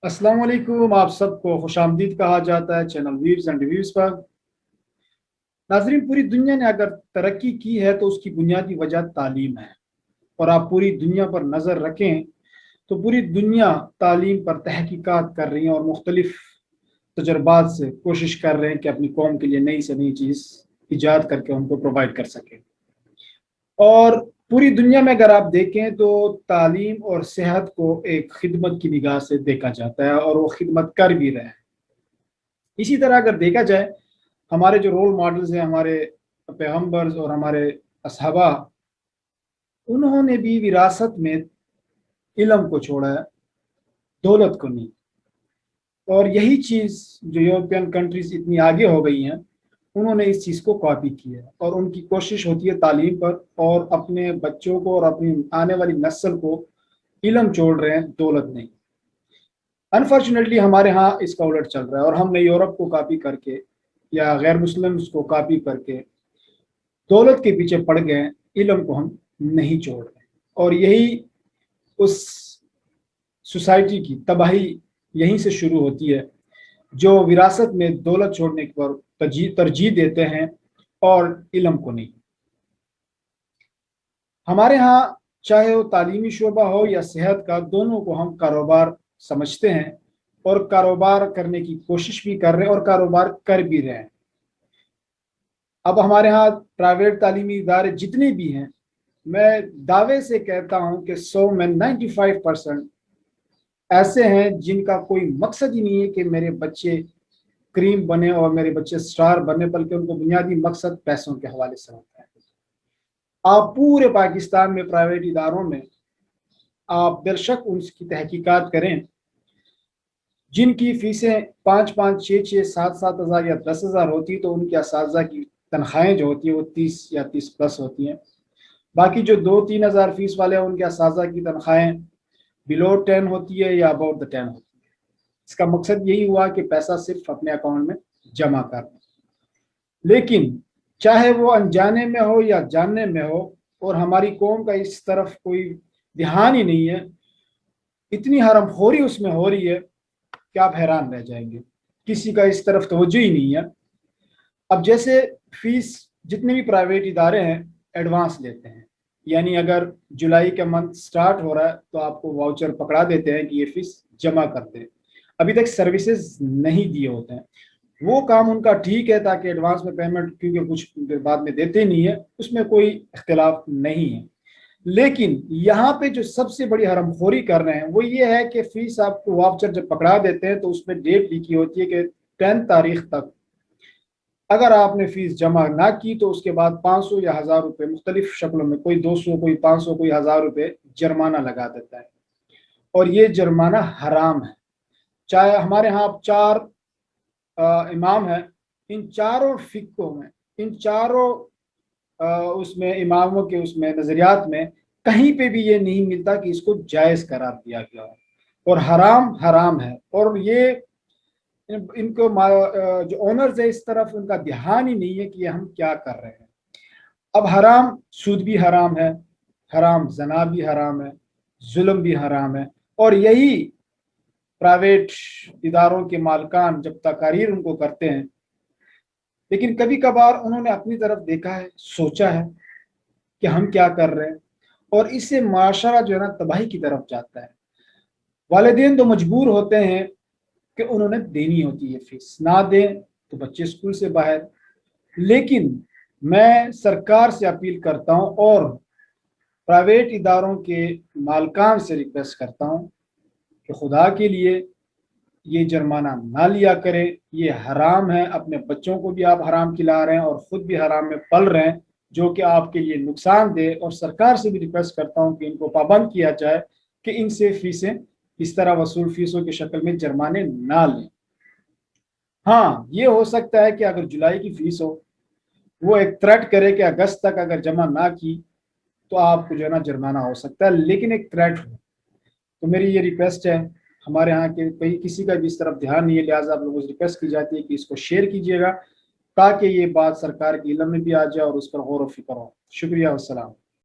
अस्सलाम वालेकुम। आप सबको खुश आमदीद कहा जाता है चैनल व्यूज एंड रिव्यूज पर। नाजरीन, पूरी दुनिया ने अगर तरक्की की है तो उसकी बुनियादी वजह तालीम है। और आप पूरी दुनिया पर नज़र रखें तो पूरी दुनिया तालीम पर तहकीकात कर रही है और मुख्तलिफ तजर्बात से कोशिश कर रहे हैं कि अपनी कौम के लिए नई से नई चीज़ ईजाद करके उनको प्रोवाइड कर सकें। और पूरी दुनिया में अगर आप देखें तो तालीम और सेहत को एक खिदमत की निगाह से देखा जाता है और वो खिदमत कर भी रहे हैं। इसी तरह अगर देखा जाए, हमारे जो रोल मॉडल्स हैं, हमारे पैगम्बर्स और हमारे असहाबा, उन्होंने भी विरासत में इल्म को छोड़ा है, दौलत को नहीं। और यही चीज़ जो यूरोपियन कंट्रीज इतनी आगे हो गई हैं, उन्होंने इस चीज़ को कॉपी किया है और उनकी कोशिश होती है तालीम पर और अपने बच्चों को और अपनी आने वाली नस्ल को इल्म छोड़ रहे हैं, दौलत नहीं। अनफॉर्चुनेटली हमारे यहाँ इसका उलट चल रहा है और हमने यूरोप को कॉपी करके या गैर मुस्लिम्स को कॉपी करके दौलत के पीछे पड़ गए, इल्म को हम नहीं छोड़ रहे। और यही उस सोसाइटी की तबाही यहीं से शुरू होती है जो विरासत में दौलत छोड़ने पर तरजीह देते हैं और इल्म को नहीं। हमारे यहाँ चाहे वो तालीमी शोबा हो या सेहत का, दोनों को हम कारोबार समझते हैं और कारोबार करने की कोशिश भी कर रहे हैं और कारोबार कर भी रहे हैं। अब हमारे यहाँ प्राइवेट तालीमी इदारे जितने भी हैं, मैं दावे से कहता हूँ कि 100 में 95% ऐसे हैं जिनका कोई मकसद ही नहीं है कि मेरे बच्चे क्रीम बने और मेरे बच्चे स्टार बने, बल्कि उनको बुनियादी मकसद पैसों के हवाले से होता है। आप पूरे पाकिस्तान में प्राइवेट इदारों में आप बेशक उसकी तहकीकात करें, जिनकी फीसें 5-5, 6-6, 7-7 हज़ार या 10,000 होती, तो उनके असातिज़ा की तनख्वाहें जो होती है वो 30 या 30 प्लस होती हैं। बाकी जो 2-3 हज़ार फीस वाले हैं, उनके असातिज़ा की तनख्वाहें बिलो 10 होती है या अबाउट द 10 होती है। इसका मकसद यही हुआ कि पैसा सिर्फ अपने अकाउंट में जमा कर। लेकिन चाहे वो अनजाने में हो या जानने में हो, और हमारी कौम का इस तरफ कोई ध्यान ही नहीं है, इतनी हरामखोरी उसमें हो रही है कि आप हैरान रह जाएंगे। किसी का इस तरफ तवज्जो ही नहीं है। अब जैसे फीस जितने भी प्राइवेट इदारे हैं एडवांस लेते हैं, यानी अगर जुलाई का मंथ स्टार्ट हो रहा है तो आपको वाउचर पकड़ा देते हैं कि ये फीस जमा कर दें। अभी तक सर्विसेज नहीं दिए होते हैं। वो काम उनका ठीक है ताकि एडवांस में पेमेंट, क्योंकि कुछ बाद में देते नहीं है, उसमें कोई इख्तिलाफ नहीं है। लेकिन यहाँ पे जो सबसे बड़ी हरामखोरी कर रहे हैं वो ये है कि फीस आपको वाउचर जब पकड़ा देते हैं तो उसमें डेट लिखी होती है कि 10 तारीख तक अगर आपने फीस जमा ना की तो उसके बाद 500 या 1000 रुपये मुख्तलिफ शक्लों में, कोई 200, कोई 500, कोई 1000 रुपये जुर्माना लगा देता है। और ये जुर्माना हराम है। चाहे हमारे यहाँ आप 4 इमाम हैं, इन चारों फिक्कों में, इन चारों उसमें इमामों के उसमें नजरियात में कहीं पे भी ये नहीं मिलता कि इसको जायज़ करार दिया गया हो। और हराम हराम है। और ये इनको जो ओनर्स है इस तरफ उनका ध्यान ही नहीं है कि हम क्या कर रहे हैं। अब हराम सूद भी हराम है, हराम जना भी हराम है, जुल्म भी हराम है। और यही प्राइवेट इदारों के मालकान जब तकारीर उनको करते हैं, लेकिन कभी कभार उन्होंने अपनी तरफ देखा है, सोचा है कि हम क्या कर रहे हैं, और इससे माशरा जो है ना तबाही की तरफ जाता है। वालिदैन तो मजबूर होते हैं कि उन्होंने देनी होती है फीस, ना दें तो बच्चे स्कूल से बाहर। लेकिन मैं सरकार से अपील करता हूं और प्राइवेट इदारों के मालकान से रिक्वेस्ट करता हूं कि खुदा के लिए ये जुर्माना ना लिया करें। ये हराम है। अपने बच्चों को भी आप हराम खिला रहे हैं और ख़ुद भी हराम में पल रहे हैं, जो कि आपके लिए नुकसान दे। और सरकार से भी रिक्वेस्ट करता हूं कि इनको पाबंद किया जाए कि इनसे फीसें इस तरह वसूल फीसों की शक्ल में जुर्माने ना लें। हाँ, ये हो सकता है कि अगर जुलाई की फीस हो, वो एक थ्रेट करे कि अगस्त तक अगर जमा ना की तो आपको जो है ना जुर्माना हो सकता है, लेकिन एक थ्रेट हो। तो मेरी ये रिक्वेस्ट है, हमारे यहाँ के कहीं किसी का भी इस तरफ ध्यान नहीं है, लिहाजा आप लोगों से रिक्वेस्ट की जाती है कि इसको शेयर कीजिएगा ताकि ये बात सरकार के इल्म में भी आ जाए और उस पर गौर व फिक्र हो। शुक्रिया, अस्सलाम।